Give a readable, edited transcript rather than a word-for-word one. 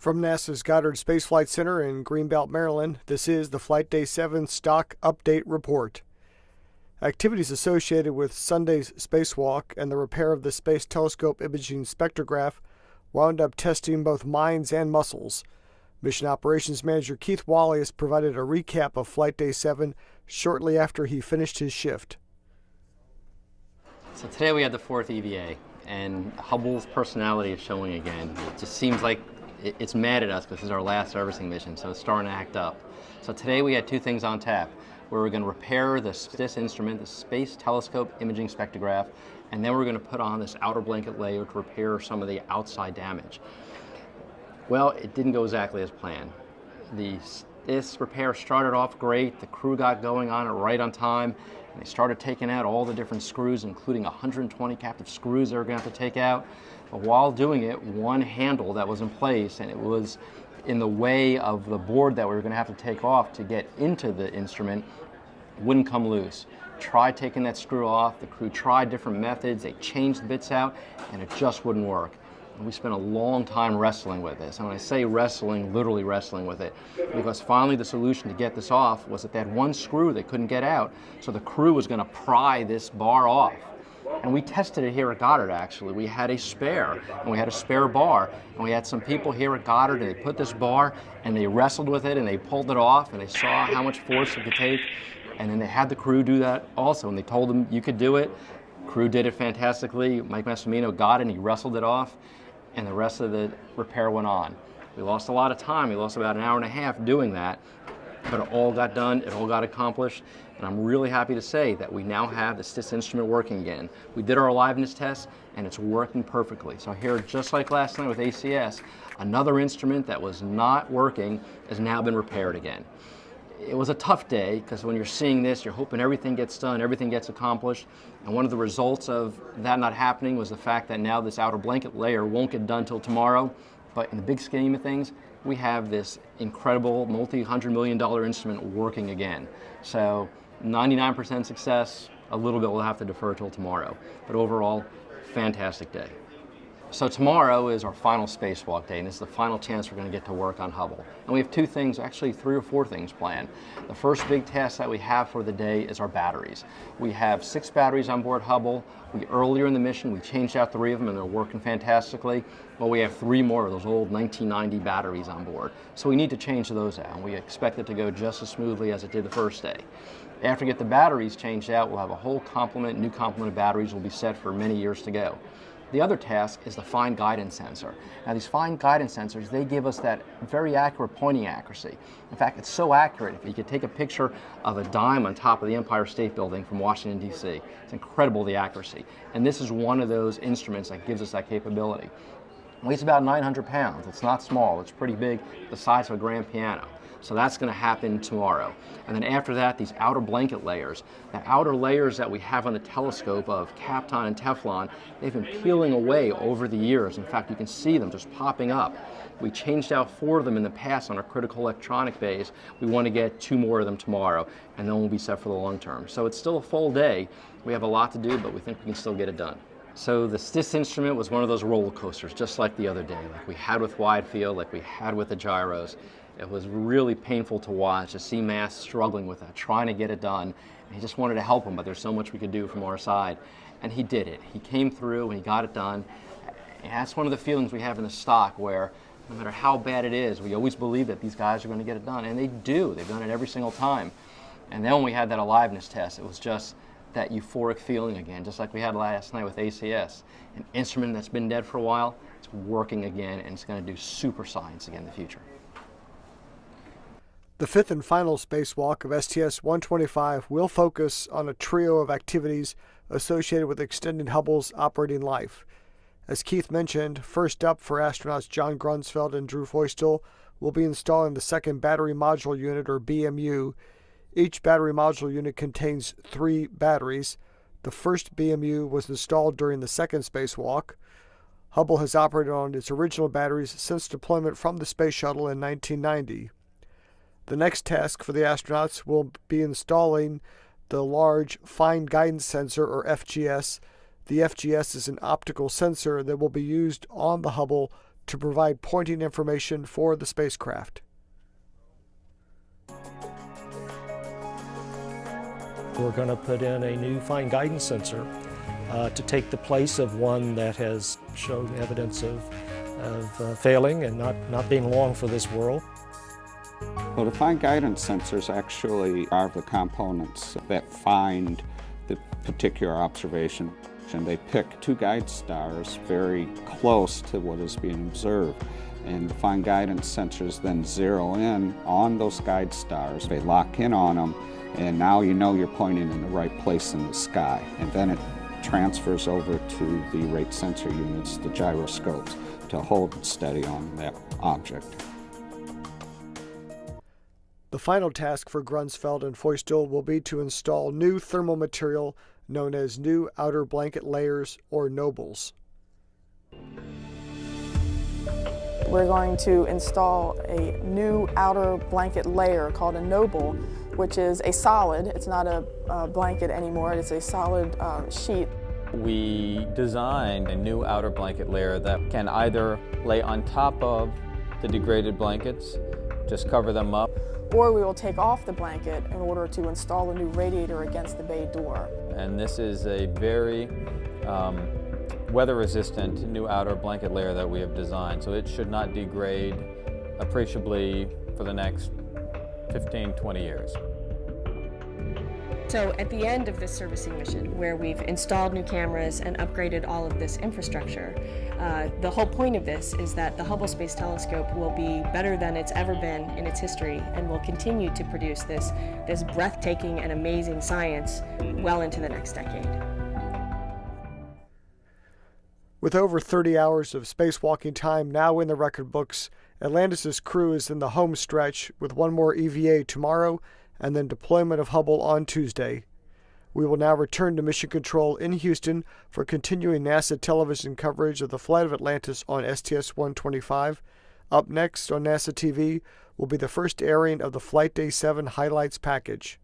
From NASA's Goddard Space Flight Center in Greenbelt, Maryland, this is the Flight Day 7 STOCC Update Report. Activities associated with Sunday's spacewalk and the repair of the Space Telescope imaging spectrograph wound up testing both minds and muscles. Mission Operations Manager Keith Wallace provided a recap of Flight Day 7 shortly after he finished his shift. So today we had the fourth EVA, and Hubble's personality is showing again. It just seems like it's mad at us because this is our last servicing mission, so it's starting to act up. So today we had two things on tap. We were going to repair this instrument, the Space Telescope imaging spectrograph, and then we're going to put on this outer blanket layer to repair some of the outside damage. Well, it didn't go exactly as planned. This repair started off great. The crew got going on it right on time, and they started taking out all the different screws, including 120 captive screws they were going to have to take out. But while doing it, one handle that was in place, and it was in the way of the board that we were going to have to take off to get into the instrument, wouldn't come loose. Tried taking that screw off. The crew tried different methods. They changed the bits out, and it just wouldn't work. And we spent a long time wrestling with this. And when I say wrestling, literally wrestling with it, because finally the solution to get this off was that they had one screw they couldn't get out, so the crew was going to pry this bar off. And we tested it here at Goddard, actually. We had a spare, and we had a spare bar, and we had some people here at Goddard, and they put this bar, and they wrestled with it, and they pulled it off, and they saw how much force it could take, and then they had the crew do that also, and they told them you could do it. Crew did it fantastically. Mike Massimino got it, and he wrestled it off, and the rest of the repair went on. We lost a lot of time. We lost about an hour and a half doing that, but it all got done, it all got accomplished, and I'm really happy to say that we now have the STOCC instrument working again. We did our aliveness test, and it's working perfectly. So here, just like last night with ACS, another instrument that was not working has now been repaired again. It was a tough day, because when you're seeing this, you're hoping everything gets done, everything gets accomplished, and one of the results of that not happening was the fact that now this outer blanket layer won't get done till tomorrow. But in the big scheme of things, we have this incredible multi-hundred-million-dollar instrument working again. So 99% success, a little bit we'll have to defer till tomorrow. But overall, fantastic day. So tomorrow is our final spacewalk day, and this is the final chance we're going to get to work on Hubble. And we have two things, actually 3 or 4 things planned. The first big task that we have for the day is our batteries. We have 6 batteries on board Hubble. Earlier in the mission, we changed out 3 of them, and they're working fantastically. Well, we have 3 more of those old 1990 batteries on board. So we need to change those out, and we expect it to go just as smoothly as it did the first day. After we get the batteries changed out, we'll have a whole new complement of batteries will be set for many years to go. The other task is the fine guidance sensor. Now these fine guidance sensors, they give us that very accurate pointing accuracy. In fact, it's so accurate, if you could take a picture of a dime on top of the Empire State Building from Washington, D.C., it's incredible the accuracy. And this is one of those instruments that gives us that capability. It weighs about 900 pounds. It's not small, it's pretty big, the size of a grand piano. So that's going to happen tomorrow. And then after that, these outer blanket layers. The outer layers that we have on the telescope of Kapton and Teflon, they've been peeling away over the years. In fact, you can see them just popping up. We changed out 4 of them in the past on our critical electronic bays. We want to get 2 more of them tomorrow, and then we'll be set for the long term. So it's still a full day. We have a lot to do, but we think we can still get it done. So the STOCC instrument was one of those roller coasters, just like the other day, like we had with wide field, like we had with the gyros. It was really painful to watch, to see Mass struggling with that, trying to get it done. And he just wanted to help him, but there's so much we could do from our side. And he did it. He came through and he got it done. And that's one of the feelings we have in the STOCC, where no matter how bad it is, we always believe that these guys are going to get it done. And they do. They've done it every single time. And then when we had that aliveness test, it was just that euphoric feeling again, just like we had last night with ACS. An instrument that's been dead for a while, it's working again, and it's going to do super science again in the future. The 5th and final spacewalk of STS-125 will focus on a trio of activities associated with extending Hubble's operating life. As Keith mentioned, first up for astronauts John Grunsfeld and Drew Feustel will be installing the second battery module unit, or BMU. Each battery module unit contains 3 batteries. The first BMU was installed during the second spacewalk. Hubble has operated on its original batteries since deployment from the space shuttle in 1990. The next task for the astronauts will be installing the large Fine Guidance Sensor, or FGS. The FGS is an optical sensor that will be used on the Hubble to provide pointing information for the spacecraft. We're going to put in a new fine guidance sensor to take the place of one that has shown evidence of failing and not being long for this world. Well, the fine guidance sensors actually are the components that find the particular observation. And they pick two guide stars very close to what is being observed. And the fine guidance sensors then zero in on those guide stars. They lock in on them, and now you know you're pointing in the right place in the sky. And then it transfers over to the rate sensor units, the gyroscopes, to hold it steady on that object. The final task for Grunsfeld and Feustel will be to install new thermal material known as new outer blanket layers, or nobles. We're going to install a new outer blanket layer called a noble, which is a solid. It's not a blanket anymore, it's a solid sheet. We designed a new outer blanket layer that can either lay on top of the degraded blankets, just cover them up, or we will take off the blanket in order to install a new radiator against the bay door. And this is a very weather-resistant new outer blanket layer that we have designed, so it should not degrade appreciably for the next 15-20 years. So at the end of this servicing mission, where we've installed new cameras and upgraded all of this infrastructure, the whole point of this is that the Hubble Space Telescope will be better than it's ever been in its history and will continue to produce this breathtaking and amazing science well into the next decade. With over 30 hours of spacewalking time now in the record books, Atlantis' crew is in the home stretch with one more EVA tomorrow and then deployment of Hubble on Tuesday. We will now return to Mission Control in Houston for continuing NASA television coverage of the flight of Atlantis on STS-125. Up next on NASA TV will be the first airing of the Flight Day 7 highlights package.